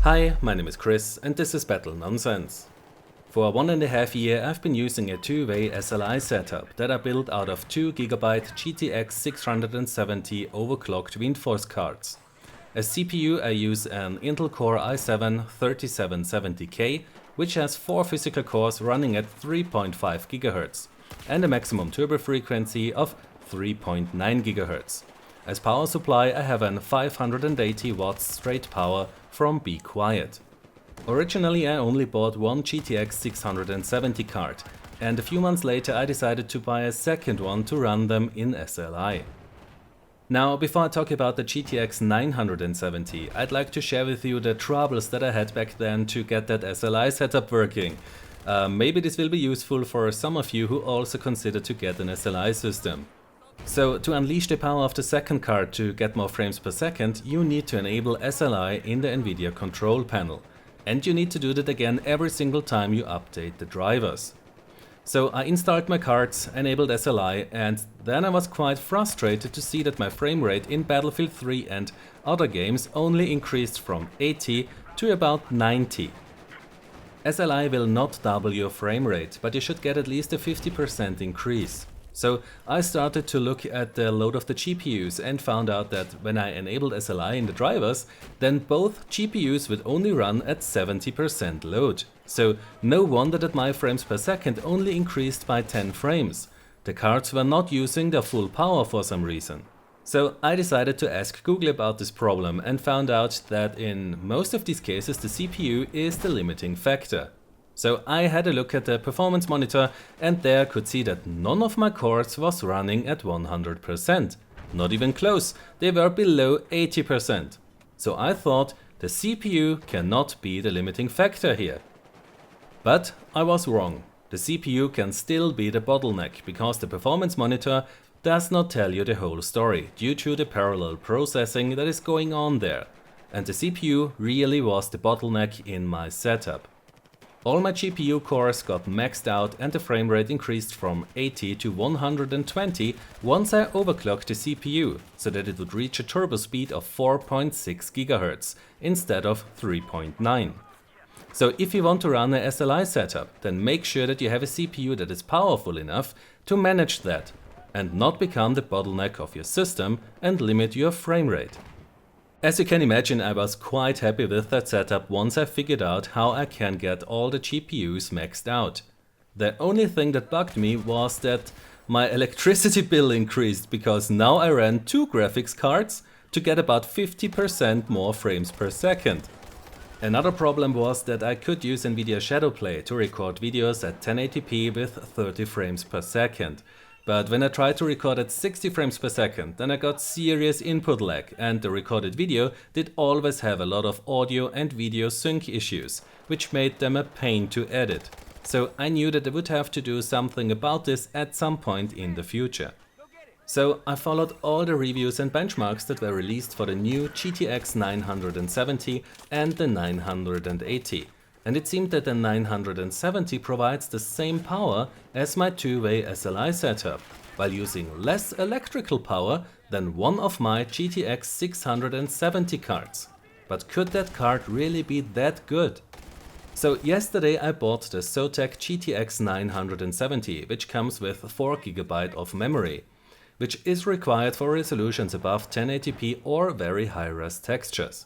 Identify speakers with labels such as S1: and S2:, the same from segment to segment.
S1: Hi, my name is Chris and this is Battle Nonsense. For 1.5 years I've been using a two-way SLI setup that I built out of 2 GB GTX670 overclocked WINDFORCE cards. As CPU I use an Intel Core i7-3770K, which has 4 physical cores running at 3.5 GHz and a maximum turbo frequency of 3.9 GHz. As power supply I have an 580 watts straight power from Be Quiet. Originally I only bought one GTX670 card, and a few months later I decided to buy a second one to run them in SLI. Now, before I talk about the GTX970, I'd like to share with you the troubles that I had back then to get that SLI setup working. Maybe this will be useful for some of you who also consider to get an SLI system. So, to unleash the power of the second card to get more frames per second, you need to enable SLI in the NVIDIA control panel. And you need to do that again every single time you update the drivers. So I installed my cards, enabled SLI, and then I was quite frustrated to see that my frame rate in Battlefield 3 and other games only increased from 80 to about 90. SLI will not double your frame rate, but you should get at least a 50% increase. So I started to look at the load of the GPUs and found out that when I enabled SLI in the drivers, then both GPUs would only run at 70% load. So no wonder that my frames per second only increased by 10 frames. The cards were not using their full power for some reason. So I decided to ask Google about this problem and found out that in most of these cases the CPU is the limiting factor. So I had a look at the performance monitor and there I could see that none of my cores was running at 100%. Not even close, they were below 80%. So I thought the CPU cannot be the limiting factor here. But I was wrong. The CPU can still be the bottleneck because the performance monitor does not tell you the whole story due to the parallel processing that is going on there. And the CPU really was the bottleneck in my setup. All my GPU cores got maxed out and the frame rate increased from 80 to 120 once I overclocked the CPU, so that it would reach a turbo speed of 4.6 GHz instead of 3.9. So if you want to run a SLI setup, then make sure that you have a CPU that is powerful enough to manage that and not become the bottleneck of your system and limit your frame rate. As you can imagine, I was quite happy with that setup once I figured out how I can get all the GPUs maxed out. The only thing that bugged me was that my electricity bill increased because now I ran 2 graphics cards to get about 50% more frames per second. Another problem was that I could use NVIDIA Shadowplay to record videos at 1080p with 30 frames per second. But when I tried to record at 60 frames per second, then I got serious input lag and the recorded video did always have a lot of audio and video sync issues, which made them a pain to edit. So I knew that I would have to do something about this at some point in the future. So I followed all the reviews and benchmarks that were released for the new GTX970 and the 980. And it seemed that the 970 provides the same power as my two-way SLI setup, while using less electrical power than one of my GTX670 cards. But could that card really be that good? So yesterday I bought the ZOTAC GTX970, which comes with 4 GB of memory, which is required for resolutions above 1080p or very high-res textures.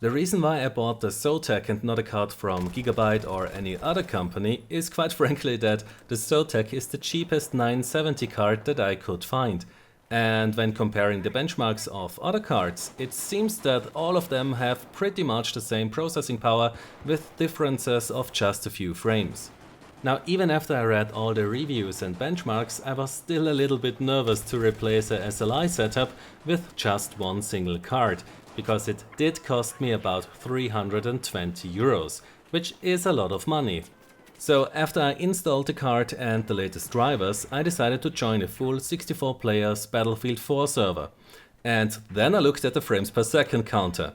S1: The reason why I bought the ZOTAC and not a card from GIGABYTE or any other company is quite frankly that the ZOTAC is the cheapest 970 card that I could find. And when comparing the benchmarks of other cards, it seems that all of them have pretty much the same processing power with differences of just a few frames. Now, even after I read all the reviews and benchmarks, I was still a little bit nervous to replace a SLI setup with just one single card, because it did cost me about 320 euros, which is a lot of money. So after I installed the card and the latest drivers, I decided to join a full 64 players Battlefield 4 server. And then I looked at the frames per second counter.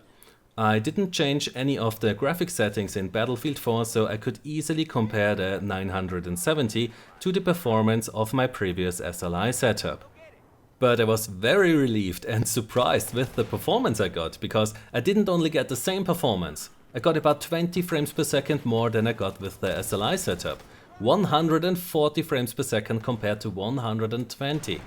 S1: I didn't change any of the graphics settings in Battlefield 4, so I could easily compare the 970 to the performance of my previous SLI setup. But I was very relieved and surprised with the performance I got, because I didn't only get the same performance, I got about 20 frames per second more than I got with the SLI setup. 140 frames per second compared to 120.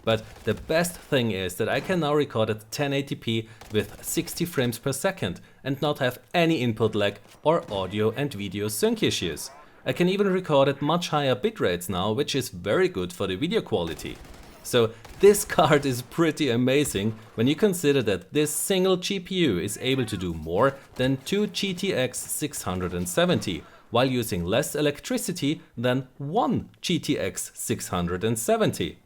S1: But the best thing is that I can now record at 1080p with 60 frames per second and not have any input lag or audio and video sync issues. I can even record at much higher bitrates now, which is very good for the video quality. So this card is pretty amazing when you consider that this single GPU is able to do more than two GTX 670 while using less electricity than one GTX 670.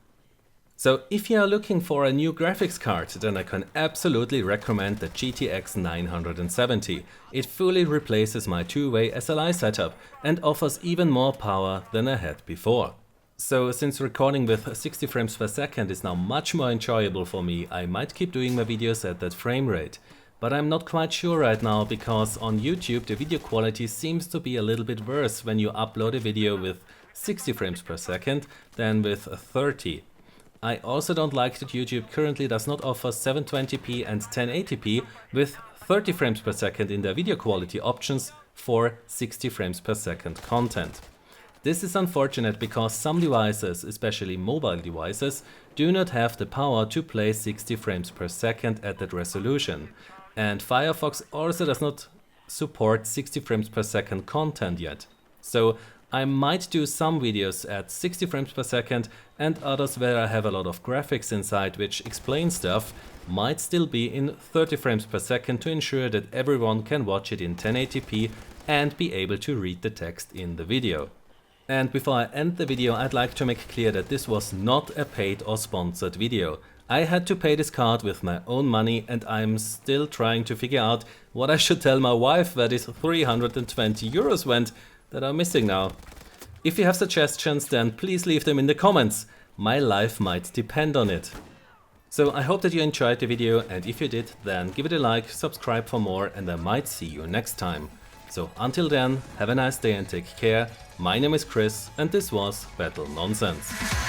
S1: So if you are looking for a new graphics card, then I can absolutely recommend the GTX 970. It fully replaces my two-way SLI setup and offers even more power than I had before. So since recording with 60 frames per second is now much more enjoyable for me, I might keep doing my videos at that frame rate. But I'm not quite sure right now because on YouTube the video quality seems to be a little bit worse when you upload a video with 60 frames per second than with 30. I also don't like that YouTube currently does not offer 720p and 1080p with 30 frames per second in their video quality options for 60 frames per second content. This is unfortunate because some devices, especially mobile devices, do not have the power to play 60 frames per second at that resolution. And Firefox also does not support 60 frames per second content yet. So I might do some videos at 60 frames per second and others where I have a lot of graphics inside which explain stuff might still be in 30 frames per second to ensure that everyone can watch it in 1080p and be able to read the text in the video. And before I end the video, I'd like to make clear that this was not a paid or sponsored video. I had to pay this card with my own money and I'm still trying to figure out what I should tell my wife where this 320 euros went that are missing now. If you have suggestions, then please leave them in the comments. My life might depend on it. So I hope that you enjoyed the video, and if you did, then give it a like, subscribe for more, and I might see you next time. So until then, have a nice day and take care. My name is Chris and this was Battle Nonsense.